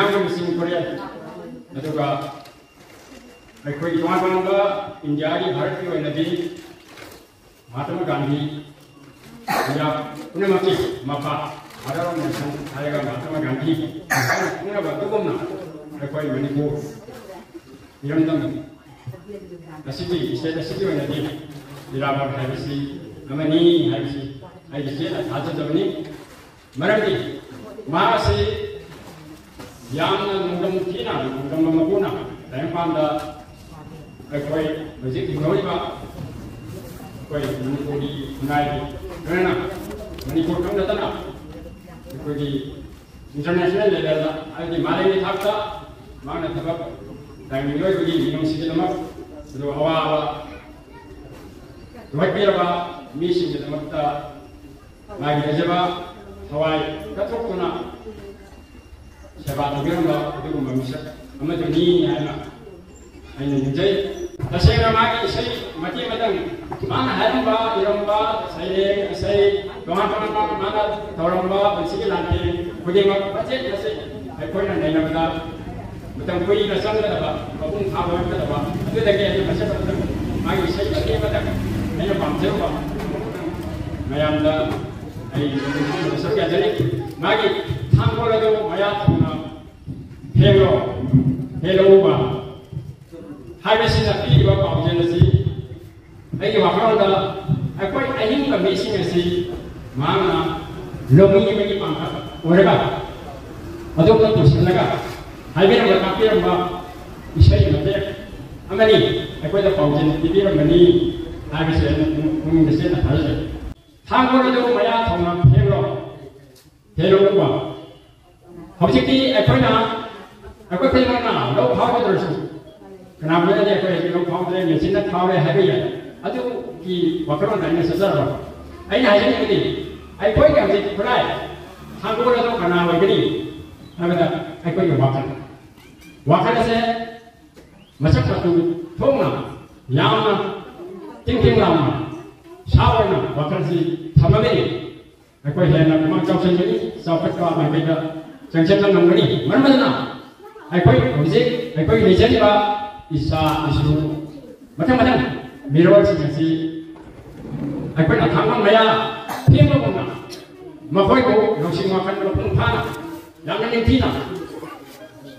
ꯃꯤꯁꯤꯡ ꯀꯣꯔꯤꯌꯟ ꯑꯗꯨꯒ ꯑꯩꯈꯣꯏꯒꯤ ꯇꯣꯉꯥꯟ ꯇꯣꯉꯥꯟꯕ ꯏꯟꯗꯤꯌꯥꯒꯤ ꯚꯥꯔꯠꯀꯤ ꯑꯣꯏꯅꯗꯤ ꯃꯍꯥꯇꯃꯥ ꯒꯥꯟꯙꯤ ꯏꯟꯗꯤꯌꯥ ꯄꯨꯝꯅꯃꯛꯀꯤ ꯃꯄꯥ ꯐꯥꯗꯔ ꯑꯣꯐ ꯅꯦꯁꯟ ꯍꯥꯏꯔꯒ ꯃꯍꯥꯇꯃꯥ ꯒꯥꯟꯙꯤ ꯈꯪꯅꯕ ꯑꯗꯨꯒꯨꯝꯅ ꯑꯩꯈꯣꯏ ꯃꯅꯤꯄꯨꯔ ꯏꯔꯝꯗꯝ ꯑꯁꯤꯒꯤ ꯏꯁꯇꯦꯠ ꯑꯁꯤꯒꯤ ꯑꯣꯏꯅꯗꯤ ꯏꯔꯥꯕꯣꯠ ꯍꯥꯏꯕꯁꯤ ꯑꯃꯅꯤ ꯍꯥꯏꯕꯁꯤ ꯑꯩꯒꯤ ꯆꯦꯠꯅ ꯊꯥꯖꯖꯕꯅꯤ ꯃꯔꯝꯗꯤ ꯃꯍꯥꯛ ꯑꯁꯤ ꯌꯥꯝꯅ ꯅꯨꯡꯗꯝ ꯊꯤꯅ ꯅꯨꯡꯗꯝ ꯃꯄꯨꯅ ꯇꯥꯏꯕꯪꯄꯥꯟꯗ ꯑꯩꯈꯣꯏ ꯍꯧꯖꯤꯛ ꯍꯤꯡꯍꯧꯔꯤꯕ ꯑꯩꯈꯣꯏ ꯃꯅꯤꯄꯨꯔꯒꯤ ꯈꯨꯟꯅꯥꯏꯒꯤ ꯂꯣꯏꯅꯅ ꯃꯅꯤꯄꯨꯔ ꯈꯛ ꯅꯠꯇꯅ ꯑꯩꯈꯣꯏꯒꯤ ꯏꯟꯇꯔꯅꯦꯁꯅꯦꯜ ꯂꯦꯚꯦꯜꯗ ꯍꯥꯏꯕꯗꯤ ꯃꯥꯂꯦꯝꯒꯤ ꯊꯥꯛꯇ ꯃꯍꯥꯛꯅ ꯊꯕꯛ ꯃꯤꯑꯣꯏꯕꯒꯤ ꯃꯤꯅꯨꯡꯁꯤꯒꯤꯗꯃꯛ ꯑꯗꯨꯒ ꯑꯋꯥꯕ ꯊꯣꯛꯍꯠꯄꯤꯔꯕ ꯃꯤꯁꯤꯡꯒꯤꯗꯃꯛꯇ ꯃꯥꯒꯤ ꯂꯩꯖꯕ ꯊꯋꯥꯏ ꯀꯠꯊꯣꯛꯇꯨꯅ ꯁꯦꯕꯥ ꯇꯧꯕꯤꯔꯝꯕ ꯑꯗꯨꯒꯨꯝꯕ ꯃꯤꯁꯛ ꯑꯃꯗꯨꯅꯤ ꯍꯥꯏꯅ ꯑꯩꯅ ꯅꯤꯡꯖꯩ ꯇꯁꯦꯡꯅ ꯃꯥꯒꯤ ꯏꯁꯩ ꯃꯇꯦꯛ ꯑꯃꯇꯪ ꯃꯥꯅ ꯍꯥꯏꯔꯝꯕ ꯏꯔꯝꯕ ꯁꯩꯔꯦꯡ ꯏꯁꯩ ꯇꯣꯉꯥꯟ ꯇꯣꯉꯥꯟꯕ ꯃꯥꯅ ꯇꯧꯔꯝꯕ ꯄꯨꯟꯁꯤꯒꯤ ꯂꯥꯟꯊꯦꯡ ꯈꯨꯗꯤꯡꯃꯛ ꯃꯆꯦꯠ ꯃꯆꯦꯠ ꯑꯩꯈꯣꯏꯅ ꯅꯩꯅꯕꯗ ꯃꯇꯝ ꯀꯨꯏꯅ ꯆꯪꯒꯗꯕ ꯃꯄꯨꯡ ꯐꯥꯕ ꯑꯣꯏꯒꯗꯕ ꯑꯗꯨꯗꯒꯤ ꯑꯩꯅ ꯐꯖꯕ ꯃꯥꯒꯤ ꯏꯁꯩ ꯃꯇꯦꯛ ꯑꯃꯇꯪ ꯑꯩꯅ ꯄꯥꯝꯖꯔꯨꯕ ꯃꯌꯥꯝꯗ ꯑꯩ ꯁꯔꯨꯛ ꯌꯥꯖꯔꯤ ꯃꯥꯒꯤ ꯊꯥꯡꯒꯣꯜ ꯑꯗꯨ ꯃꯌꯥ ꯊꯨꯅ ꯍꯦꯜꯂꯣ ꯍꯦꯜꯂꯧꯕ ꯍꯥꯏꯕꯁꯤꯅ ꯄꯤꯔꯤꯕ ꯄꯥꯎꯖꯦꯜ ꯑꯁꯤ ꯑꯩꯒꯤ ꯋꯥꯈꯜꯗ ꯑꯩꯈꯣꯏ ꯑꯍꯤꯡꯕ ꯃꯤꯁꯤꯡ ꯑꯁꯤ ꯃꯍꯥꯛꯅ ꯂꯧꯃꯤ ꯑꯃꯒꯤ ꯄꯥꯡꯈꯠ ꯑꯣꯏꯔꯒ ꯑꯗꯣꯝꯗ ꯄꯨꯁꯤꯜꯂꯒ ꯍꯥꯏꯕꯤꯔꯝꯕ ꯇꯥꯛꯄꯤꯔꯝꯕ ꯏꯁꯩ ꯃꯇꯦꯛ ꯑꯃꯅꯤ ꯑꯩꯈꯣꯏꯗ ꯄꯥꯎꯖꯦꯜ ꯄꯤꯕꯤꯔꯝꯕꯅꯤ ꯍꯥꯏꯕꯁꯤ ꯑꯩꯅ ꯄꯨꯛꯅꯤꯡꯗ ꯆꯦꯠꯅ ꯊꯥꯖꯩ ꯊꯥꯡꯒꯣꯜ ꯑꯗꯨ ꯃꯌꯥ ꯊꯣꯡꯅ ꯍꯦꯜꯂꯣ ꯍꯦꯜꯂꯧꯕ ꯍꯧꯖꯤꯛꯇꯤ ꯑꯩꯈꯣꯏꯅ ꯑꯩꯈꯣꯏ ꯈꯨꯗꯤꯡꯃꯛꯅ ꯂꯧ ꯈꯥꯎꯒꯗ꯭ꯔꯁꯨ ꯀꯅꯥꯒꯨꯝꯕꯅꯗꯤ ꯑꯩꯈꯣꯏ ꯂꯧ ꯈꯥꯎꯗ꯭ꯔꯦ ꯃꯦꯆꯤꯟꯅ ꯈꯥꯎꯔꯦ ꯍꯥꯏꯕ ꯌꯥꯏ ꯑꯗꯨꯒꯤ ꯋꯥꯈꯜꯂꯣꯟꯗ ꯑꯩꯅ ꯆꯠꯆꯔꯕ ꯑꯩꯅ ꯍꯥꯏꯖꯅꯤꯡꯕꯗꯤ ꯑꯩꯈꯣꯏꯒꯤ ꯍꯧꯖꯤꯛ ꯈꯨꯠꯂꯥꯏ ꯊꯥꯡꯒꯣꯜ ꯑꯗꯨ ꯀꯅꯥ ꯑꯣꯏꯒꯅꯤ ꯍꯥꯏꯕꯗ ꯑꯩꯈꯣꯏꯒꯤ ꯋꯥꯈꯜ ꯑꯁꯦ ꯃꯁꯛ ꯃꯇꯨ ꯊꯣꯛꯅ ꯌꯥꯝꯅ ꯇꯤꯡ ꯇꯤꯡ ꯂꯥꯎꯅ ꯁꯥ ꯑꯣꯏꯅ ꯋꯥꯈꯜꯁꯤ ꯊꯝꯃꯒꯅꯤ ꯑꯩꯈꯣꯏ ꯍꯦꯟꯅ ꯈꯨꯃꯥꯡ ꯆꯥꯎꯁꯤꯟꯒꯅꯤ ꯆꯥꯎꯈꯠꯄ ꯃꯥꯏꯀꯩꯗ ꯆꯪꯁꯤꯟꯕ ꯉꯝꯒꯅꯤ ꯃꯔꯝ ꯑꯗꯨꯅ ꯑꯩꯈꯣꯏ ꯍꯧꯖꯤꯛ ꯑꯩꯈꯣꯏ ꯂꯩꯖꯔꯤꯕ ꯏꯆꯥ ꯏꯁꯨ ꯃꯊꯪ ꯃꯊꯪ ꯃꯤꯔꯣꯜꯁꯤꯡ ꯑꯁꯤ ꯑꯩꯈꯣꯏꯅ ꯊꯥꯡꯒꯣꯜ ꯃꯌꯥ ꯊꯦꯡꯕꯒꯨꯝꯅ ꯃꯈꯣꯏꯕꯨ ꯂꯧꯁꯤꯡ ꯋꯥꯈꯜ ꯃꯄꯨꯡ ꯐꯥꯅ ꯌꯥꯝꯅ ꯅꯤꯡꯊꯤꯅ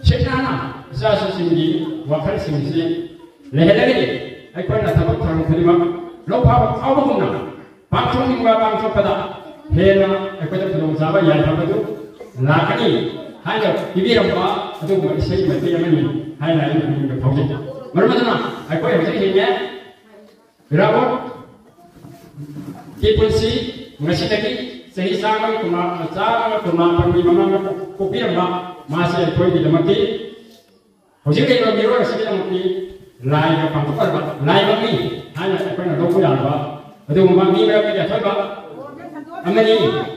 ꯁꯦꯡꯅ ꯏꯆꯥ ꯏꯁꯨꯁꯤꯡꯒꯤ ꯋꯥꯈꯜꯁꯤꯡꯁꯤ ꯂꯩꯍꯜꯂꯒꯗꯤ ꯑꯩꯈꯣꯏꯅ ꯊꯕꯛ ꯊꯧꯔꯝ ꯈꯨꯗꯤꯡꯃꯛ ꯂꯧ ꯐꯥꯎꯕꯒꯨꯝꯅ ꯄꯥꯡꯊꯣꯛꯅꯤꯡꯕ ꯄꯥꯡꯊꯣꯛꯄꯗ ꯍꯦꯟꯅ ꯑꯩꯈꯣꯏꯗ ꯈꯨꯗꯣꯡꯆꯥꯕ ꯌꯥꯏꯐꯕꯗꯨ ꯂꯥꯛꯀꯅꯤ ꯍꯥꯏꯅ ꯄꯤꯕꯤꯔꯝꯕ ꯑꯗꯨꯒꯨꯝꯕ ꯏꯁꯩ ꯃꯇꯦꯛ ꯑꯃꯅꯤ ꯍꯥꯏꯅ ꯑꯩꯅ ꯄꯨꯛꯅꯤꯡꯗ ꯐꯥꯎꯖꯩ ꯃꯔꯝ ꯑꯗꯨꯅ ꯑꯩꯈꯣꯏ ꯍꯧꯖꯤꯛ ꯍꯤꯡꯉꯦ ꯏꯔꯥꯕꯣꯠꯀꯤ ꯄꯨꯟꯁꯤ ꯉꯁꯤꯗꯒꯤ ꯆꯍꯤ ꯆꯥꯝꯃꯒ ꯀꯨꯟꯃꯥꯄꯟꯒꯤ ꯃꯃꯥꯡꯗ ꯄꯣꯛꯄꯤꯔꯝꯕ ꯃꯥꯁꯤ ꯑꯩꯈꯣꯏꯒꯤꯗꯃꯛꯇꯤ ꯍꯧꯖꯤꯛ ꯂꯩꯔꯤꯕ ꯃꯤꯔꯣꯜ ꯑꯁꯤꯒꯤꯗꯃꯛꯇꯤ ꯂꯥꯏꯒ ꯄꯥꯡꯊꯣꯛꯑꯔꯕ ꯂꯥꯏꯃꯛꯅꯤ ꯍꯥꯏꯅ ꯑꯩꯈꯣꯏꯅ ꯂꯧꯕ ꯌꯥꯔꯕ ꯑꯗꯨꯒꯨꯝꯕ ꯃꯤ ꯃꯔꯛꯇꯒꯤ ꯑꯊꯣꯏꯕ ꯑꯃꯅꯤ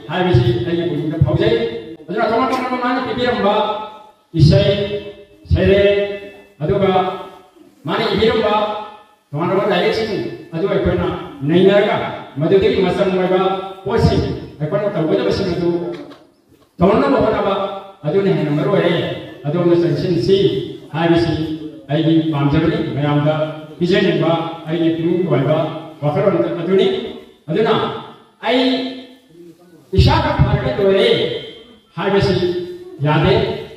ꯍꯥꯏꯕꯁꯤ ꯑꯩꯒꯤ ꯄꯨꯛꯅꯤꯡꯗ ꯐꯥꯎꯖꯩ ꯑꯗꯨꯅ ꯇꯣꯉꯥꯟ ꯇꯣꯉꯥꯟꯕ ꯃꯥꯅ ꯄꯤꯕꯤꯔꯝꯕ ꯏꯁꯩ ꯁꯩꯔꯦꯡ ꯑꯗꯨꯒ ꯃꯥꯅ ꯏꯕꯤꯔꯝꯕ ꯇꯣꯉꯥꯟ ꯇꯣꯉꯥꯟꯕ ꯂꯥꯏꯔꯤꯛꯁꯤꯡ ꯑꯗꯨ ꯑꯩꯈꯣꯏꯅ ꯅꯩꯅꯔꯒ ꯃꯗꯨꯗꯒꯤ ꯃꯆꯪ ꯑꯣꯏꯕ ꯄꯣꯠꯁꯤꯡ ꯑꯩꯈꯣꯏꯅ ꯇꯧꯒꯗꯕꯁꯤꯡ ꯑꯗꯨ ꯇꯧꯅꯅꯕ ꯍꯣꯠꯅꯕ ꯑꯗꯨꯅ ꯍꯦꯟꯅ ꯃꯔꯨ ꯑꯣꯏꯔꯦ ꯑꯗꯣꯝꯗ ꯆꯪꯁꯤꯟꯁꯤ ꯍꯥꯏꯕꯁꯤ ꯑꯩꯒꯤ ꯄꯥꯝꯖꯕꯅꯤ ꯃꯌꯥꯝꯗ ꯄꯤꯖꯅꯤꯡꯕ ꯑꯩꯒꯤ ꯄꯨꯛꯅꯤꯡꯒꯤ ꯑꯣꯏꯕ ꯋꯥꯈꯜꯂꯣꯟ ꯑꯗꯨꯅꯤ ꯑꯗꯨꯅ ꯑꯩ ꯏꯁꯥꯈꯛ ꯐꯔꯒ ꯂꯣꯏꯔꯦ ꯍꯥꯏꯕꯁꯤ ꯌꯥꯗꯦ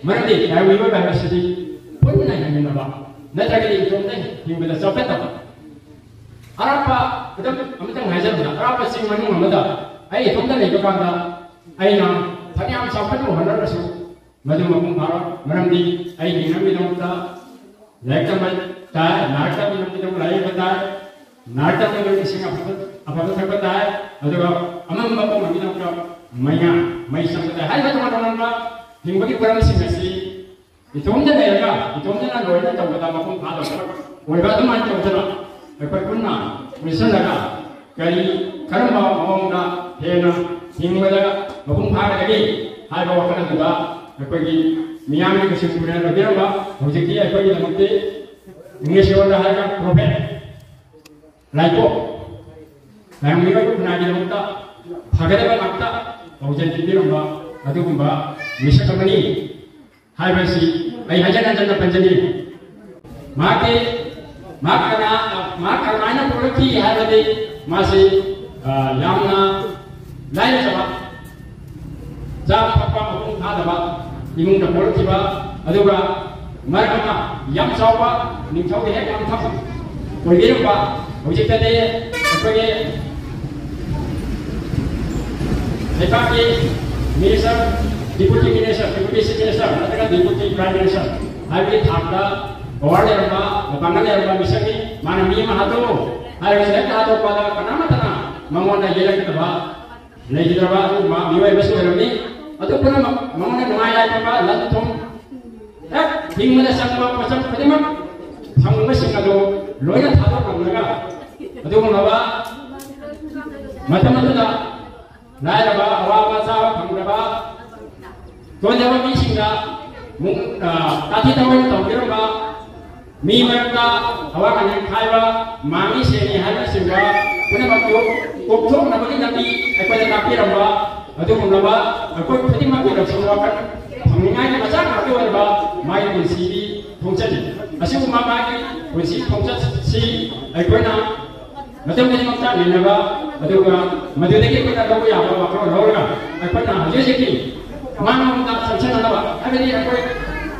ꯃꯔꯝꯗꯤ ꯂꯥꯏꯑꯣꯏꯕ ꯍꯥꯏꯕꯁꯤꯗꯤ ꯄꯨꯟꯅ ꯍꯤꯡꯃꯤꯟꯅꯕ ꯅꯠꯇ꯭ꯔꯒꯗꯤ ꯏꯇꯣꯝꯇ ꯍꯤꯡꯕꯗ ꯆꯥꯎꯈꯠꯇꯕ ꯑꯔꯥꯞꯄ ꯑꯃꯇꯪ ꯍꯥꯏꯖꯕꯗ ꯑꯔꯥꯞꯄ ꯆꯤꯡ ꯃꯅꯨꯡ ꯑꯃꯗ ꯑꯩ ꯏꯇꯣꯝꯇ ꯂꯩꯕ ꯀꯥꯟꯗ ꯑꯩꯅ ꯐꯅꯌꯥꯝ ꯆꯥꯎꯈꯠꯅꯕ ꯍꯣꯠꯅꯔꯁꯨ ꯃꯗꯨ ꯃꯄꯨꯡ ꯐꯥꯔꯣꯏ ꯃꯔꯝꯗꯤ ꯑꯩ ꯍꯤꯡꯅꯕꯒꯤꯗꯃꯛꯇ ꯂꯥꯏꯔꯤꯛ ꯇꯝꯕ ꯇꯥꯏ ꯅꯥꯔꯛꯇꯕꯒꯤꯗꯃꯛꯇ ꯂꯥꯏꯔꯤꯛ ꯍꯩꯕ ꯇꯥꯏ ꯅꯥꯔꯛꯇꯕꯒꯤꯗꯃꯛꯇ ꯏꯁꯤꯡ ꯑꯐꯕ ꯊꯛꯄ ꯇꯥꯏ ꯑꯗꯨꯒ ꯑꯃꯝꯕ ꯃꯐꯝꯒꯤꯗꯃꯛꯇ ꯃꯩ ꯆꯪꯕ ꯇꯥꯏ ꯍꯥꯏꯕ ꯇꯣꯉꯥꯟ ꯇꯣꯉꯥꯟꯕ ꯍꯤꯡꯕꯒꯤ ꯄꯨꯔꯝꯁꯤꯡ ꯑꯁꯤ ꯏꯇꯣꯝꯇ ꯂꯩꯔꯒ ꯏꯇꯣꯝꯇꯅ ꯂꯣꯏꯅ ꯇꯧꯕꯗ ꯃꯄꯨꯡ ꯐꯥꯗꯕ ꯑꯣꯏꯕ ꯑꯗꯨꯃꯥꯏꯅ ꯇꯧꯗꯅ ꯑꯩꯈꯣꯏ ꯄꯨꯟꯅ ꯄꯨꯟꯁꯤꯜꯂꯒ ꯀꯔꯝꯕ ꯃꯑꯣꯡꯗ ꯍꯦꯟꯅ ꯍꯤꯡꯕꯗ ꯃꯄꯨꯡ ꯐꯥꯒꯗꯒꯦ ꯍꯥꯏꯕ ꯋꯥꯈꯜ ꯑꯗꯨꯗ ꯑꯩꯈꯣꯏꯒꯤ ꯃꯤꯌꯥꯝꯒꯤ ꯅꯨꯡꯁꯤꯡ ꯄꯨꯔꯦꯟ ꯑꯣꯏꯕꯤꯔꯝꯕ ꯍꯧꯖꯤꯛꯇꯤ ꯑꯩꯈꯣꯏꯒꯤꯗꯃꯛꯇꯤ ꯏꯪꯂꯤꯁ ꯂꯣꯟꯗ ꯍꯥꯏꯔꯒ ꯄ꯭ꯔꯣꯐꯦꯠ ꯂꯥꯏꯄꯣꯛ ꯂꯥꯏꯃꯤꯕ ꯈꯨꯟꯅꯥꯏꯒꯤꯗꯃꯛꯇ ꯐꯒꯗꯕ ꯉꯥꯛꯇ ꯄꯥꯎꯖꯦꯜ ꯄꯤꯕꯤꯔꯝꯕ ꯑꯗꯨꯒꯨꯝꯕ ꯃꯤꯁꯛ ꯑꯃꯅꯤ hai basi ai hajan jan panjani maki makana na purki hai bade masi yamna lain sama jam papa mung thada ba imung da purki ba aduga marama yam sawa ning thau he kam thap koiru ba hojik tade apage Deputy Minister, Deputy Minister, Deputy Minister, atau Deputy Prime Minister. Hari ini thakda, awal erba, bangga erba misalnya, mana mima hatu, hari ini saya hatu pada kenapa tanah, mengona jalan kita bah, lagi kita bah, miwa besok hari ini, atau pun mengona nuaya kita bah, lantung, tinggal sama macam macam, tanggung mesin itu, loya thadu bangga, atau mengapa, macam dah. Naya ba awa sa phang ba to jawa mi singa mung tati tawai to kiro ba mi marta awa kan khai ba mami se ni hana singa puna ba ko kokthok na bagi nabi ai pa ta pi ramba adu mun ba ko phati ma ki ra singa kan phangai na sa ka ko ba mai kun si bi thongchani asu ma ba ki kun si thongcha si ai ko na Macam ni macam ni naga, aduga, macam ni kita tahu ya apa apa orang orang, apa nak jadi sih? Mana kita sanction naga, apa ni apa?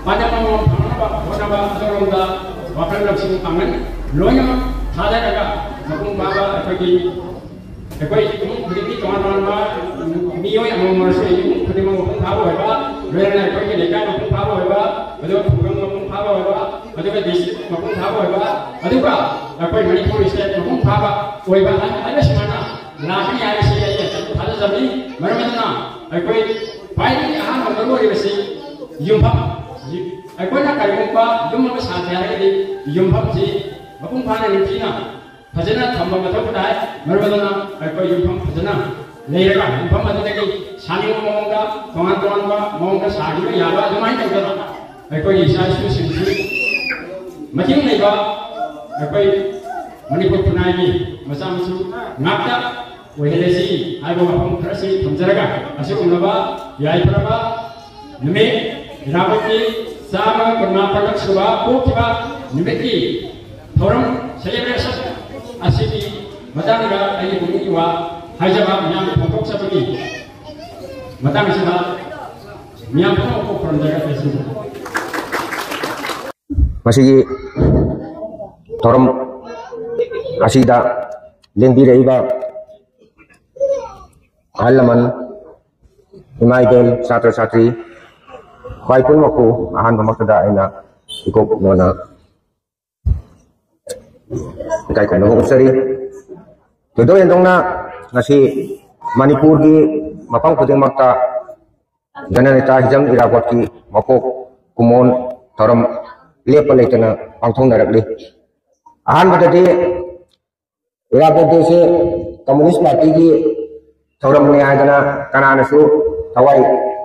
Pada mau apa? Orang apa orang dah, apa nak sih pangan? Loya ada naga, macam bapa apa ni? Apa itu? Beri tuan-tuan mio yang mau masuk ini, beri mau apa apa? Loya nak apa ni? Lekas apa apa? Aduga program apa apa? Aduga district apa apa? Aduga apa Manipur state mung phaba oiba ana simana lahi ari se ya thada jami maramana akoi pai ni aha mangro ri basi yumpa akoi na kai mumpa yum ma sa thya ri yumpa ji mapung phana ni tina phajana thamba ma thap dai maramana akoi yumpa phajana leira yumpa ma ta ki sani monga tongan ba monga sa gi ya ba jamai ta ga akoi isa su sim ji making nei ba akoi Manipur punai macam macam ngakta wahilesi ai bawa pun terasi penjaraga asyik umraba yai peraba neme rabati sama bermapakat sebuah buktiba nemeki orang celebration asyik macam ni ai bumi iwa hajaba yang pokok seperti macam macam yang pokok penjaraga tersebut masih orang asida lengbi reiba alaman imaidel satra satri kai pun maku ahan mamakda aina ikop nona kai ko no sari todo endongna ngasi manipur gi mapang puding makta ganane ta hijang irawat ki mapok kumon thoram lepa leitana pangthong darakli ahan badade irawat dese komunis parti gi thoram ne aidana kanana su thawai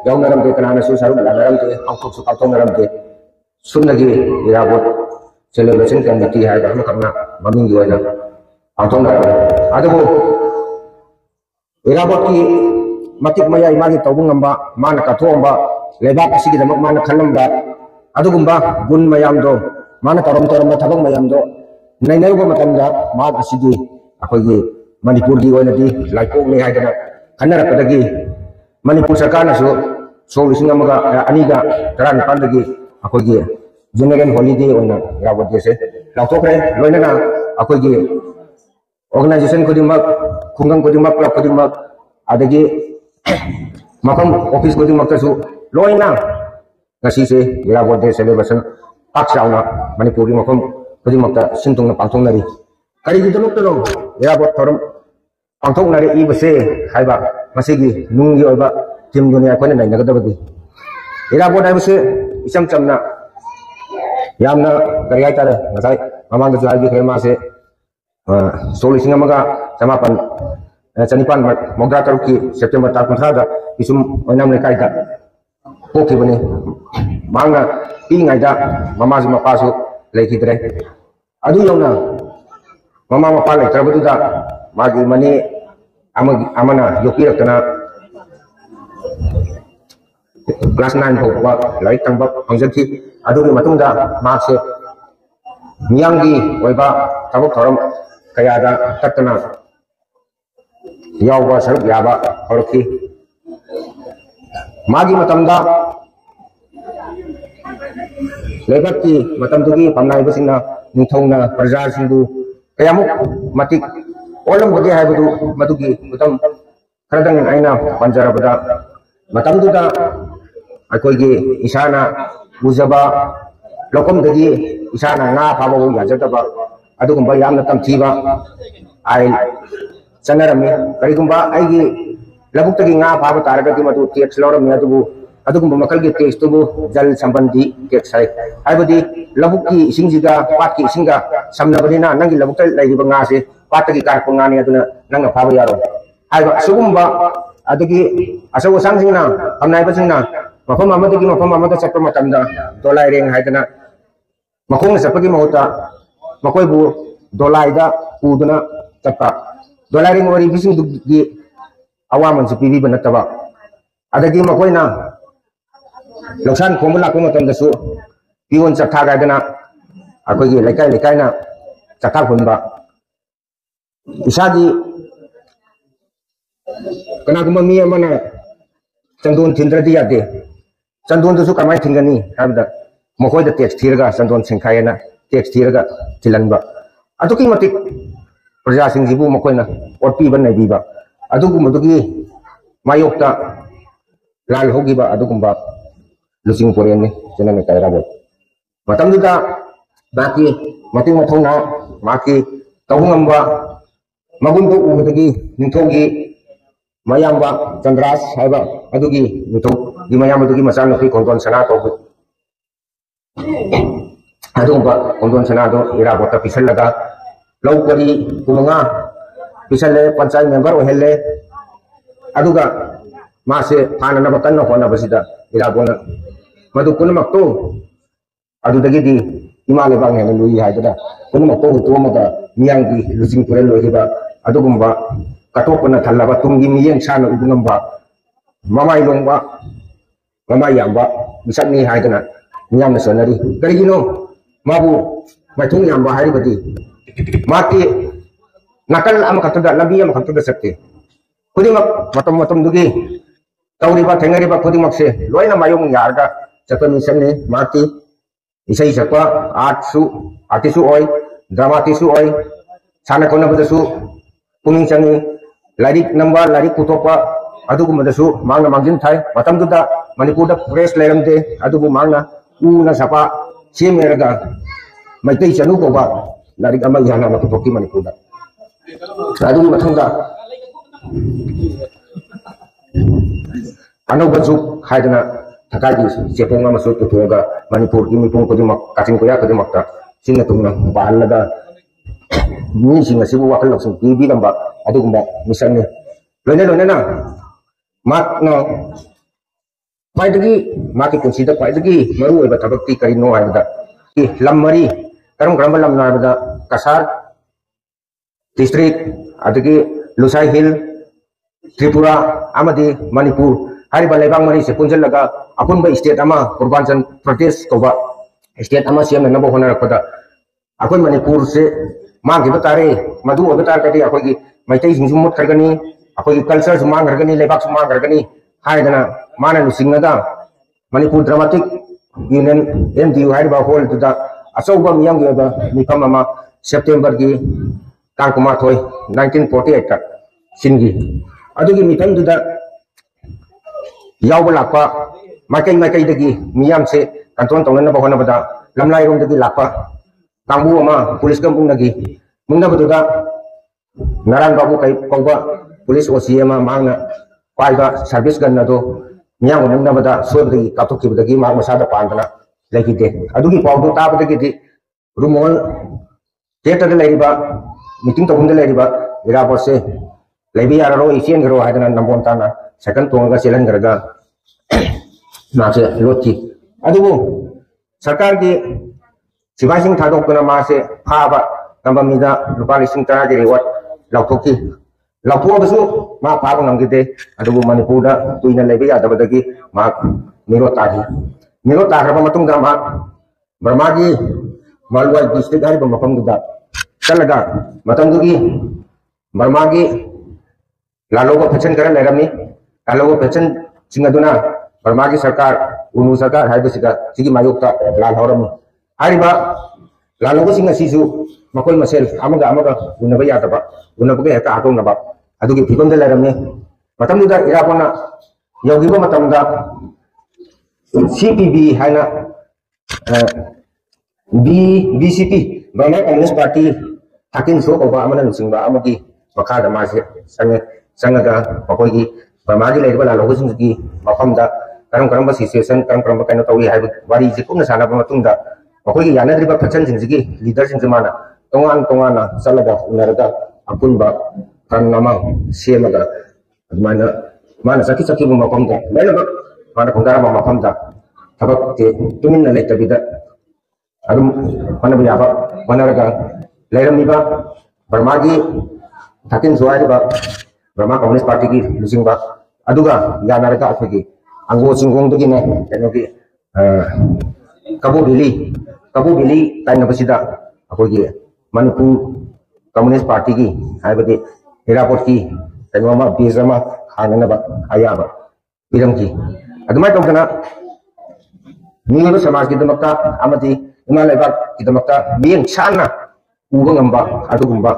yaunaram de kanana su saru lanaram de pangthok su pangthong naram de sunagi irawat celebration committee hai da makna maming gi oina pangthong naram adugo irawat ki matik maya imagi tawung ngamba mana kathomba lebak asigi damak mana khalamba adugumba gun mayam do mana tarom thabang mayam do nainai go matamda ma asigi akogi manipur gi oina di laikok le haidana kanara padagi manipur sarkar na so lising amaga aniga taran pandagi akogi general holiday oina irawat dese lautokre loina na akogi organization kodimak khungang kodimak club kodimak adagi makam office kodimak tasu loina ngasi se irawat de celebration pak sauna manipur gi makam kodimak ta sintung na pangthong nari kari gi dolok tolo irawat thoram pangthong nari I base haiba masigi nungi oiba tim dunia ko na nagadabadi irawat ai base isam chamna yamna gariai tare ngasai mamang ga jai gi khema se solising amaga samapan Canipan Mogra Taruki September tahun kada isum onam lekai da poki bani manga ingai da mama sama pasu lagi tre adu yauna mama mapa lagi terbetu da magi mani amana yoki rakana class 9 faub laik tangba pangjaki adugi matungda markse miyangi oiba tabuk thoram kayada tatna yawba saruk yaba horki magi matamda lebaki matamdugi pamnai basina nithongna praja sindu kayamuk matik olam bagi haibudu madugi mutam kadang aina panjarabada matamduda akoigi isana ujaba lokom dagi isana nga phabu yajataba adugumba yamna tamthiba ai chanarami karigumba aigi labuktagi nga phabu taragati madu tax lorami adubu adugumba makalgi tax tubu jal sambandhi tax hai haibadi labukki isingjiga patki isinga samnabadina nangi labukta laiba nga se patagi karko ngani aduna nanga phabu yaro haiba asugumba adagi asawu sangsingna amnai basingna mafam amadagi mafam amada chappa matamda dolai reng haidana makong chapagi mahuta makoibu dolaida uduna chappa dolai reng wari bising dugi awaman sipibi banataba adagi makoina loksan komula ko matamda su piwon chakha gaidana akoigi lekai lekaina chakha hunba isagi kana kuma mi amana chandon thindradi yade chandon du su kamai thingani habda mokoi da tax thiraga chandon singkhayana tax thiraga thilanba atuki matik praja singjibu mokoina orpi ban nai biba adugu madugi mayokta lal hogiba adugumba lusing porene jenane kaira bot matam duda baki mating mathona maki tawungamba magundu ubudagi ninthogi mayamba chandras haiba adugi nitho di mayam adugi masang nafi kondon sana to adumba kondon sana do ira bota pisal laga laukari kumanga pisale panchai member ohelle aduga mase thana na bakan no hona basida ira bona madu kun makto adudagi di imale bang ne lui haida kun makto to maga miyang di lusing pure lohiba adugumba katopana thalaba tungi miyeng sana ubungamba mamai longba mamai yamba bisakni haidana miyamna sonari karigino mabu maithung yamba haribadi mati nakal ama katuda labi ama katuda sakte kudimak matam dugi tauriba thengariba kudimak se loina mayong yarga chapani sanne mati isai sakwa artisu oi dramatisu oi sana kona badasu puning changi larik namba larik kutopa adugu madasu mangna mangjin thai matam duda manipur da press leramde adugu mangna una sapa chemeraga maitai chanu ko ba larik ama yana ma kutoki manipur da adugu mathanga anau bazu haidana thakagi cheponga masu tutoga manipur ki mipung kodima kachin koya kodima ta sinna tungna balaga ni singa sibu wakal langsung bibi lamba adugumba misalnya loina na mak no paidagi maki consider paidagi maru eba tabakti karino aida ki lamari karam lam na bada kasar district adagi lusai hill tripura amadi manipur hari balai bang mari se punjal laga akun ba state ama purbanchal pradesh ko ba state ama siam na bo hona rakada akun manipur se मांगी बतारे मधु बता कटी अखोगी मैतै सिंग मुत खरगनी अखोगी culture मांग खरगनी लेबाक मांग खरगनी हाइदना माना लुसिंगदा मणिपुर ड्रामाटिक यूनियन एमडीयू हाइबा होल दुदा अचौबा मियांग गेबा मिफम अमा सेप्टेम्बर की तांग कुमार 1948 का सिंगी अदुगी मिफम दुदा याव लापा माइकै दगी मियाम से कंट्रोल तौनना बहोना बदा लमलाई रोम दगी लापा कांगबू अमा पुलिस का मुंगनगी मुंगनबदुदा नारायण बाबू कई कौबा पुलिस ओसी अमा मांगना पाइबा सर्विस गन्ना दो मियां मुंगनबदा सोबदगी काथोखिबदगी मांग मसादा पांदना लेकिते अदुगी पावदो ताबदगी रुमोल theater leiriba meeting tawung leiriba irapor se leibi yararo isian garo hadana nambon tana second tonga selan garaga मासे लोची अदुबो सरकार की सिपाही सिंह थादोक ना मासे फाबा नंबर मिदा रुपा लिसिंग तरा के रिवॉर्ड लौथोकी लौथो बसु मा फाबा नंगिते अदुबो मणिपुर दा तुइना लेबे यादबदगी मा ꯃꯤꯔꯣ ꯇꯥꯈꯤ ꯃꯤꯔꯣ ꯇꯥꯈ꯭ꯔꯕ ꯃꯇꯨꯡꯗ ꯃꯍꯥꯛ ꯕꯔꯃꯥꯒꯤ ꯃꯥꯜꯋꯥꯏ ꯗꯤꯁꯇ꯭ꯔꯤꯛ ꯍꯥꯏꯔꯤꯕ ꯃꯐꯝꯗꯨꯗ ꯆꯠꯂꯒ ꯃꯇꯝꯗꯨꯒꯤ ꯕꯔꯃꯥꯒꯤ ꯂꯥꯂꯧꯕ ꯐꯦꯛꯁꯟ ꯈꯔ ꯂꯩꯔꯝꯃꯤ ꯂꯥꯂꯧꯕ ꯐꯦꯛꯁꯟꯁꯤꯡ ꯑꯗꯨꯅ बर्मा सरकार उनु सरकार है मायोक्ता लाल हौरमी लालों मकोई मसेल उन्नब यादब उन्नबगे हेक्ता हाथोंनब अदुगी फिबमद लेरमे मतमदुदा इराबोना यौगिबा CPB हाइना BCP Burma communist party Thakin Soe कौबा अमना नुसिंबा अमगी मखादा मासे संगगा मकोई बर्मा की लेरिबा लालोगसिंगी मफमदा करम करम सिचुएशन करम करम कनो तौई है वारी से कुन साना मतुंदा मखोई यानद्रिबा फैक्शन सिंगी लीडर सिंग माना तोंगान तोंगाना चलगा उनरगा अपुनबा कन्नमा सेमगा माना माना सकी सकी मफमदा लेलबा माना खुंदारा मफमदा थबक ते तुमिन लेतबिदा अदुम मनब याबा मनरगा लेरमिबा बर्मा की थाकिन सोआइबा बर्मा कम्युनिस्ट पार्टी की लुसिंबा अदुगा यानरगा अखोगी अंगो सिंगोंग दुगिने कनो की कबू बिली ताइनबसिदा अखोगी मणिपुर कम्युनिस्ट पार्टी की हाइबदि हिरापोट की कनोमा बेजमा हांगनबा आयाबा पिरंगी अदुमाय तौदना मीब समाज की दमक्ता अमदि इमा लेबाक की दमक्ता मियंग साना उबा ngamba अदुगुंबा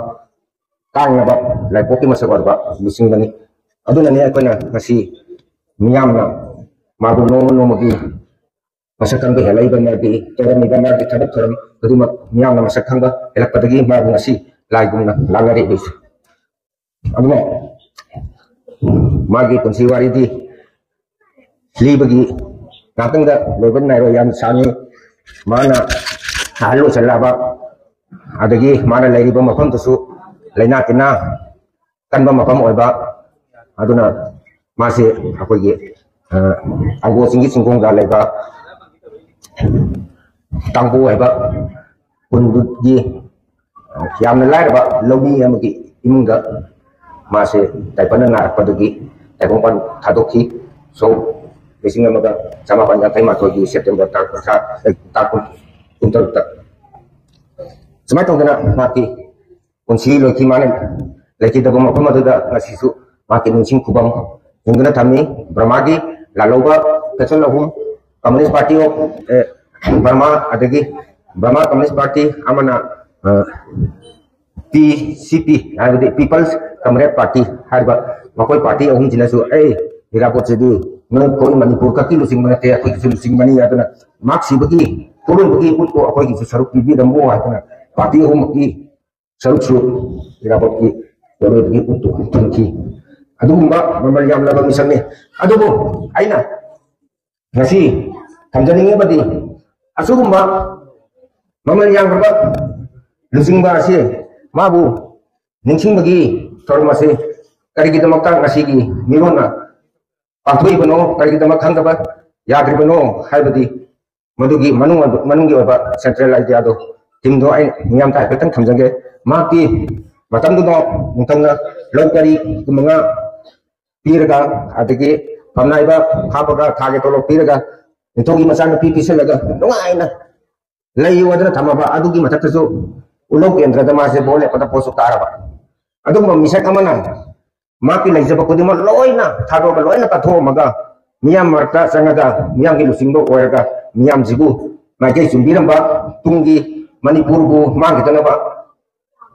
कांगनबा लाइपोकी मसक अरबा लुसिंगनी अदुनने अखोना ngasi मियामना माबु नोम की मसक खंग हेलाइबा मागी तोरमिबा मागी थबक थरम अदुमा मियामना मसक खंग हेलकपदगी माबु ngasi लाइगुमना लांगरे बिस अदुमा मागी पुंसी वारीदी लीबगी नातंगा लेबन नाइरो याम सानी माना हालो चलाबा अदगी माना लेरिबा मफम तसु लेना तिना कनबा मफम ओइबा अदुना मासे अखोगी अंगो सिंगी सिंगोंगा लेबा तांगो हैबा कुंदुगी यामना लाइरबा लौनी अमगी इमुंगा मासे ताइपना नारपदगी ताइपन थादोखी सो लिसिंग अमगा समापन याथै माथोगी सेप्टेम्बर कुंतरुक्ता समाय तौदना माकी पुंसी लोखी माने लेखिदब मफम अदुदा ngasisu माकी निंसिंग खुबम हिंगना थमी बर्मा की लालोबा फैक्शन अहुम कम्युनिस्ट पार्टी ऑफ बर्मा अदगी बर्मा कम्युनिस्ट पार्टी अमना PCP हाइबदि पीपल्स कमरेड पार्टी हाइबा मकोई पार्टी अहुम जिनसु हिरापोट सिदी नोय कोई मणिपुर का की लुसिंग मनते अखोई की लुसिंग मनी यादना मार्क्स बगी पुरुन बगी उतो अखोई की सरुक पीबी दमो हातना पार्टी अहुम की सरुक सु हिरापोट की दोरे बगी उतो थनकी अदुगुंबा ममल याम लबा मिसंने अदुबो आइना ngasi थमजनिंगे बदी असुगुंबा ममल याम लबा लुसिंगबा से माबु निंसिंबगी थोरमसे करिगिदमक्ता ngasi की मिरोना पाथोइबनो करिगिदमक खंगबा याद्रिबनो हाइबदी मदुगी मनुंगी ओबा सेंट्रल आइडिया दो टीम दो आई नियम ता पेतन थमजंगे माकी मतमदुनो मुतंगा लौकरी कुमंगा पीरगा अदगी फमनाइबा खापगा थागे तोलो पीरगा निथोगी मसान पी पिसलगा नुंगाइना लई वदना थमबा अदुगी मथकसु उलोक केंद्रदा मासे बोले पता पोसु तारबा अदुम मिसक अमना माकी लैजब कुदिम लोइना थादोगा लोइना कथोमगा मियाम मरता संगदा मियाम की लुसिंगदो ओरगा मियाम जिबु माइके जुंबिरंबा तुंगी मणिपुरबु मांगितनबा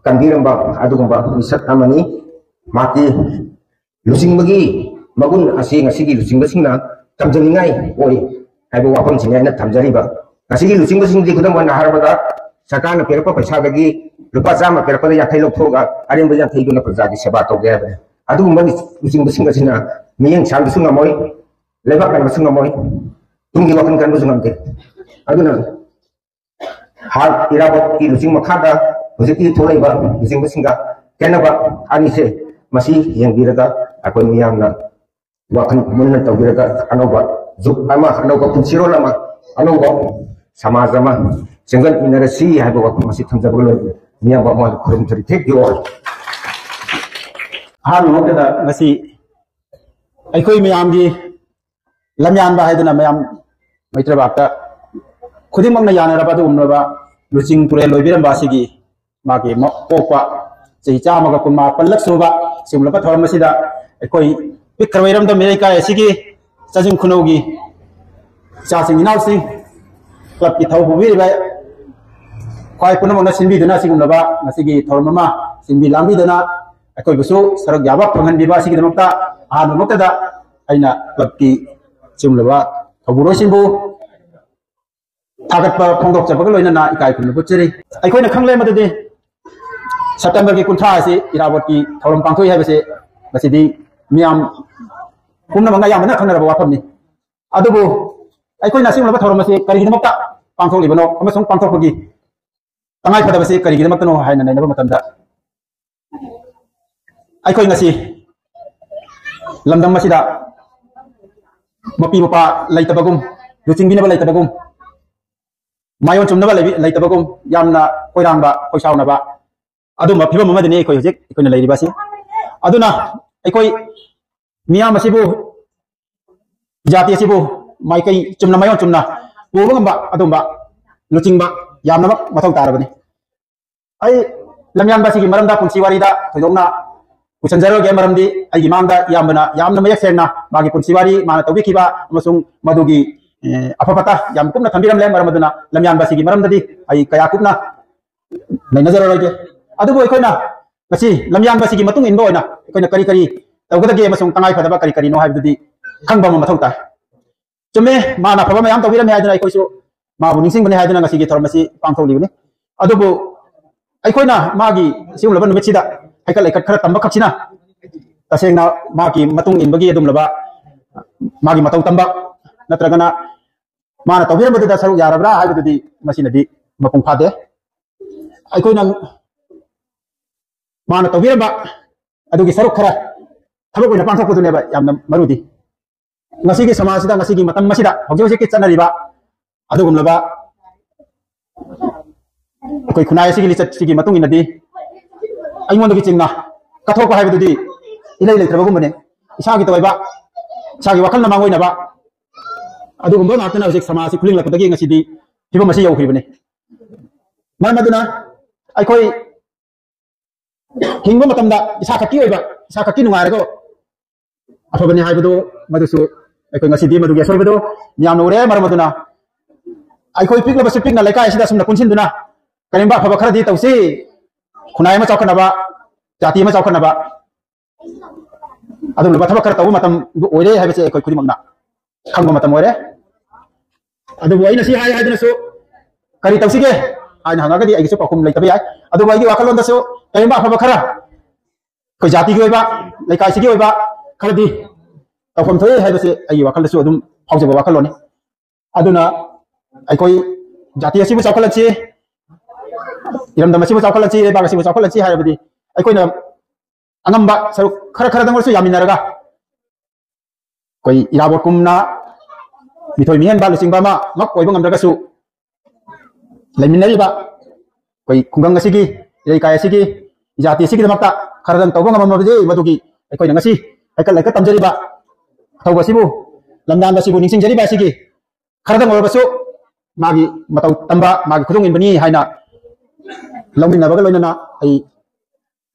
कंदीरंबा अदुगुंबा मिसक अमनी माकी लुसिंगबगी मगुन असी ngasiगी लुसिंगबसिंगना तमजनिंगाई ओइ हाइबो वाफम सिंगाइना थमजरिबा ngasiगी लुसिंगबसिंगदि खुदम वन हारबदा सरकार ने पेरप पैसादगी रुपा चामा पेरपद याखै लौथोगा अरेंब याखै गुना प्रजागी सेवा तौगे हाबे अदुगुंबा लुसिंगबसिंगसिना मियंग सांबसु ngमोइ लेबा कानबसु ngमोइ तुंगी वाखन कानबसु ngमते अदुना हार इराबत की लुसिंग मखादा हुजिकी थोलैबा लुसिंगबसिंगा केनबा आनिसे मसी येंगिरगा अखोइ मियामना वाखन मुन्ना तौगिरगा अनोबा जुग अमा अनोबा पुंसिरोल अमा अनोबा समाज अमा सिंगल इनरसी हाइबो वाखन मसी थमजबगलो मियाम मा खुरम थरि थेक यू ऑल हाल होकदा ngasi अखोइ मियामगी lamyan ba haiduna mayam maitra bakta khudimang na yanara ba du umraba luching pure loibiram ba sigi magi pokpa sei chama ga kunma pallak soba simlaba thoram sida koi pikrairam da mere ka sigi chajing khunogi cha sing inau sing club ki thau bu ba kwai punam na sinbi dana sigumlaba ngasigi thoram ma sinbi lambi dana koi busu sarak yaba phangan bi ba sigi damakta anu nokta da aina club ki simlaba thoburo simbu tagat pa phongdok chabaga loina na ikai kun bucheri ai koina khangle madade September ki kuntra si irawat ki thorom pangthoi hai base basidi miam kumna manga yamna khangna ba wafam ni adubu ai koina simlaba thorom se kari gimakta pangthok libano amasung pangthok gi tangai phada base kari gimakta no haina nai na matamda ai koina si lamdam masida mapi mapa laitabagum luching binaba laitabagum mayon chumna ba laitabagum yamna koirangba koisauna ba aduma phibam amadani koi hojek koina lairiba si aduna koi miyam asibu jati asibu mai kai chumna mayon chumna bobangba adumba luchingba yamna mathau tarabani ai lamyan ba sigi maramda punsi warida thojongna kusanjaro ge maramdi ai imamda yamna mayak sengna magi punsi wari mana tobi kiba amasung madugi apapata yam kumna thambiram le maramaduna lamyan ba sigi maramdadi ai kaya kupna nei nazar roge adubo ikoina ngasi lamyan ba sigi matung inbo oina ikoina kari kari tawgada ge amasung tangai phadaba kari kari no haibdudi khangba ma mathau ta chume mana phaba mayam tawbiram haidana ikoisu ma bu ningsing bani haidana ngasi gi thormasi pangthau libani adubo ikoina magi siung laban numitsida haikal laikat khara tamba khachina tasengna magi matung inbagi adum laba magi matau tamba natragana mana tawbiram badada saru yarabra haibdudi masinadi mapung phade aikoina mana tawbiram ba adugi saru khara thabo ko napang thokudune ba yamna marudi ngasigi samasida ngasigi matam masida hojose ki chanariba adugum laba koi khunai sigi lichat sigi matung inadi aingon gi chingna kathok ko haibdudi ilai lai trabagum bane isagi toiba isagi wakal na mangoina ba adugum ba natana hojek samasi khuling lakudagi ngasidi hiba masi yau khibane maduna ai koi hingba matamda isa khaki nungai ko afabani haibdo madusu ai koi ngasidi madugi asorbdo nyam nore maramaduna ai koi pikla basu pikna laikai sida sumna kunsin duna kalimba afaba khara di tausi khunai ma chawkana ba jati ma chawkana ba adum ba thaba khara tawu matam oire haibse koi khudimamna khangba matam oire adu boina si hai haidna so kari tausi ge ai hangagadi ai su pakum lai tabi ai adu bai gi wakalon da so kalimba afaba khara koi jati gi oiba laikai sigi oiba khara di tawfam thoi haibse ai wakal da so adum hauja ba wakalon ni aduna ai koi jati asibu chawkalan chi iram da masibu chawkalan chi ba masibu chawkalan chi haibdi ai koi na angamba saru khara khara dangor su yaminaraga koi irabot kumna mithoi mian ba lusing ba ma mak koi bangam daga su laiminari ba koi kungang asigi rei kai asigi jati asigi damakta khara dan tawbang amam baje madugi ai koi ngasi ai kal laikat tamjari ba thau basibu lamdan basibu ningsing jari ba asigi khara dang or basu magi matau tamba magi khudung in bani haina longmin na baga loina ai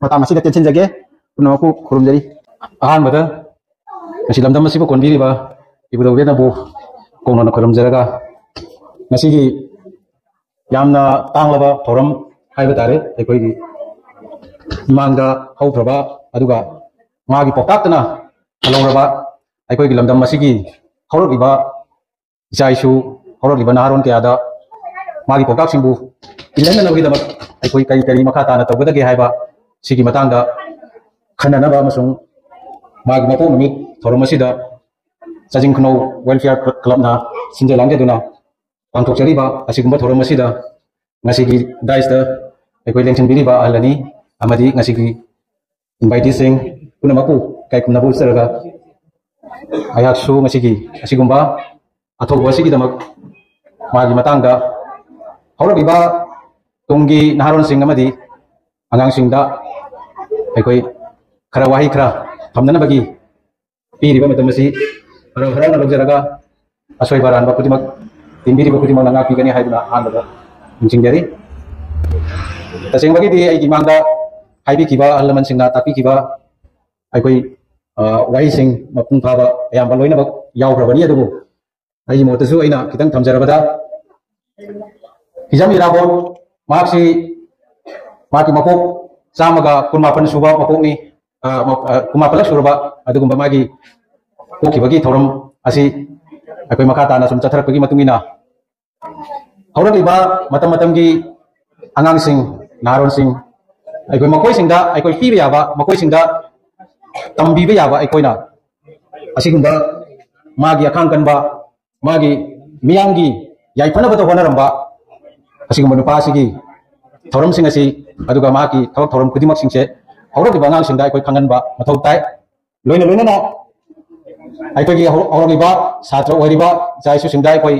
matang asida tension jage puno ku khurum jari ahan bada ngasi lamdam masibu konbiri ba ibudo bena bu kongna na khurum jaraga ngasi gi yamna tanglaba thoram haiba tare ekoi gi mangda hautraba aduga magi poktatna alongraba ekoi gi lamdam masigi haurogiba jaisu haurogiba naharon ke ada magi poktak simbu ilana nawi damak ekoi kai kari makha ta na tawda ge haiba sigi matangda khanana ba masung magi mapo numit thoram asida chajing khno welfare club na sinjalang ge duna pangthok chari ba asigumba thoram asida ngasigi daista ekoi lengchen bini ba alani amadi ngasigi invite sing puna maku kai kumna bu saraga ayak su ngasigi asigumba athok wasigi damak magi matangda haurogiba tunggi naharon sing amadi angang singda ekoi khara wahi khara thamdana bagi piriba matamasi haro haro na lojaraga asoi baran ba kudimak timbiri ba kudimak nanga pigani haiduna anada jingjari tasing bagi di ai gimangda haibi kiba alaman singna tapi kiba ai koi wai sing mapung phaba ayam ba loina ba yaw prabani adu ai mo tasu aina kitang thamjarabada hijam irabon maksi maki mapok samaga kunmapan suba mapok ni kumapalak suraba adugumba magi koki bagi thoram asi akoi makata na sum chatharak bagi matungina aurak liba matam matam gi angang sing naron sing akoi makoi singda akoi pibe yaba makoi singda tambi be yaba akoi na asi gumba magi akang kan ba magi miyangi yai phana bato honaramba asi gumba nupa sigi thoram sing asi aduga magi thawak thoram kudimak singse aurak liba angang singda akoi kangan ba mathau tai loina loina na aikoi gi aurak liba satra oiriba jaisu singda akoi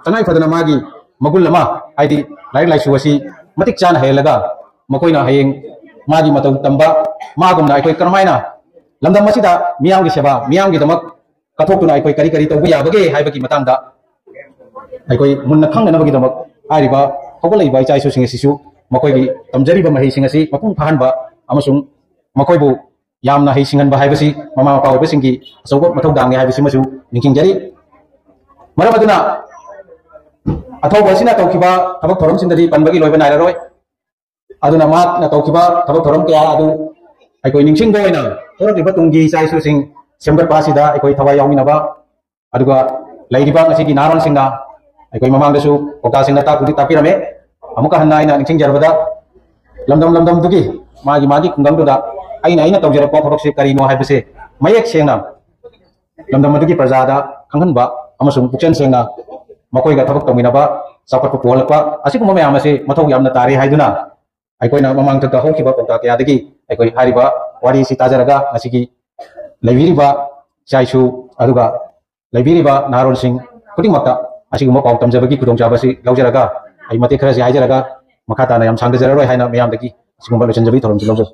tangai fadana magi magul lama aidi lai lai suasi matik chan helaga makoina hayeng magi matau tamba magumna aikoi karmaina lamdam masida miyang gi seba miyang gi damak kathokuna aikoi kari kari tobu yabage haibagi matangda aikoi munna khangna bagi damak ariba hogolai bai jaisu singasisu makoi gi tamjari ba mahi singasi mapung phahan ba amasung makoi bu yamna hi singan ba haibasi mama mapa obe singi sogo mathau dange haibasi masu ninking jari maramaduna atau basina tau kiba tabak thoram sindari panbagi loiba naira roi aduna mat na tau kiba tabak thoram kya adu aikoi ningsing goina thorak liba tunggi sai su sing sembar pasida aikoi thawai yaumina ba aduga lairiba ngasi gi naron singna aikoi mamang dasu oka singna ta pudi tapirame amuka hanna ina ningsing jarbada lamdam dugi magi kunggang duda aina tawjara ko thobak se kari no haibase mayek sengna lamdam dugi prajada khanghan ba amasung pukchen sengna makoi ga thobak tomina ba sapat ko polakwa asiku mame amase mathau yamna tari haiduna aikoi na mamang ta hoki ba pokta kya digi aikoi hariba wari si tajaraga asigi laibiri ba jaisu aduga laibiri ba naron sing kuding makta asigu mo paw tamjabagi kudong jabasi laujaraga ai mate khara si haijaraga makata na yam sangda jararoi haina mayam dagi asigu ba lochen jabi thorom si laujo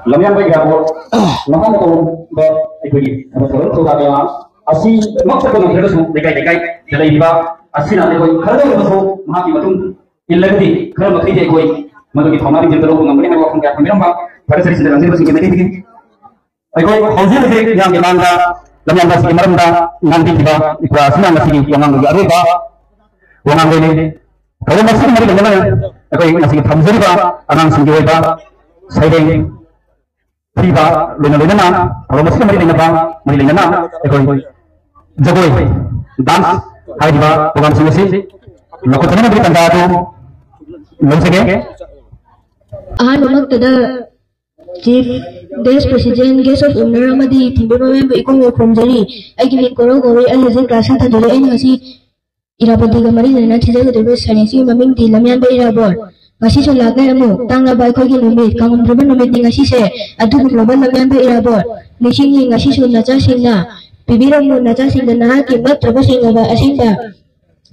lamyam ba gabo lamang ko ba aikoi thorom ko ga ya asi makta ko ngere su dekai jalai ba asina de koi khara de so mahaki matung illagdi khara makai de koi madugi thomari je daro ngam ni ha wakon ga thamiram ba pada sari sindang sing ke meti ai koi hojil de yang gemanda lamyam ba si maram da nganti ba ikra asina nasi yang ngang ga ba wongang ni kalau masih mari dengan ai koi nasi thamjari ba anang sing ge ba saideng tiba lena na kalau masih mari dengan ba mari dengan na ai koi jagoi dance hai diba program singasi lokotana beri tanda tu lonsege ahamaktada chief desk president guest of honor amadi thimbe member ikong khomjari aigi mi koro gori ai hajin class ta dore ai ngasi irabadi ga mari na thijaga debe sanesi maming di lamyan ba irabor ngasi so lagai amu tangna bai khoi gi numit kangum driban numit ni ngasi se adu global lamyan ba irabor nising ngasi so nacha singna Bibirang mo na sing na kibat tapos yung ba asinda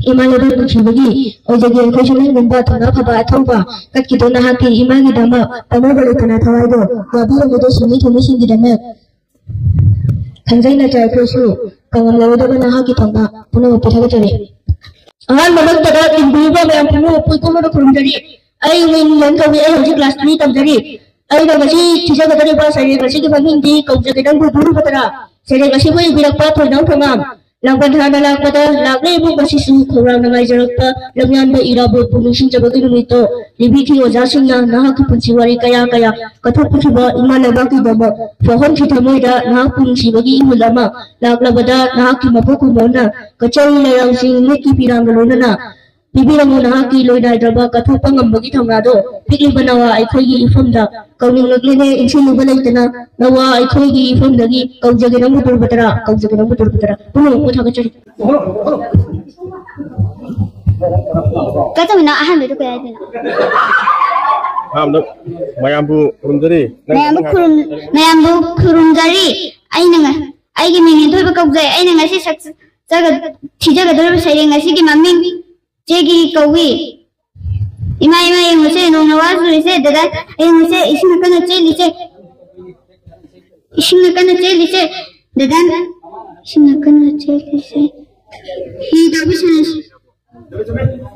imalaba buksibagi o jagi ang kusunan gumba thana phaba athauba kat kito na haki imagi dama tamo bale kana thawaido wabira modo sumi thumi singi dama thangjai na chai khosu kangam lawada na haki thanga puno pithaga chare ahan mamak tada timbuba me ampuno puiko modo kurumjari ai win yan kawi ai hoji class 3 tamjari ai na basi thijaga dare ba sai basi ki bangin di kaujage dang buru patara Seri kasi boy bilang patro nang pangam langpan hana lang pada lagne mo kasi su kurang na ngajarok pa lamyan ba irabot pulusin sa bagay lumito libiti o jasing na nakapunsiwari kaya katapos ba imalabaki dama fahon kita mo da nakapunsi bagi imulama laglabada nakakimapuko mo na kacay na lang sing nakipirang galo na Bibilang mo nakakilo na draba katupang ang bagitang ngado Pigli ba nawa ay ko'y ifam da Kauning nagline insino balay na nawa ay ko'y ifam lagi Kaujagin ang motor batara Puno utang kacari Kata mo na aham ito kaya ito na Mayambu kurumjari Mayambu kurumjari Ay na nga Ay gimingin ito ipakaugay Ay na nga si Tijaga doon ba sa iyo nga sige maming Jegi kawi Ima yung muse nung nawasu lise dada yung muse isin na kana che lise Dadan, sinakan aja kasi.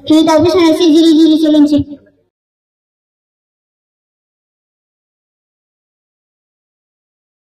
Kita bisa nasi jiri-jiri selensi.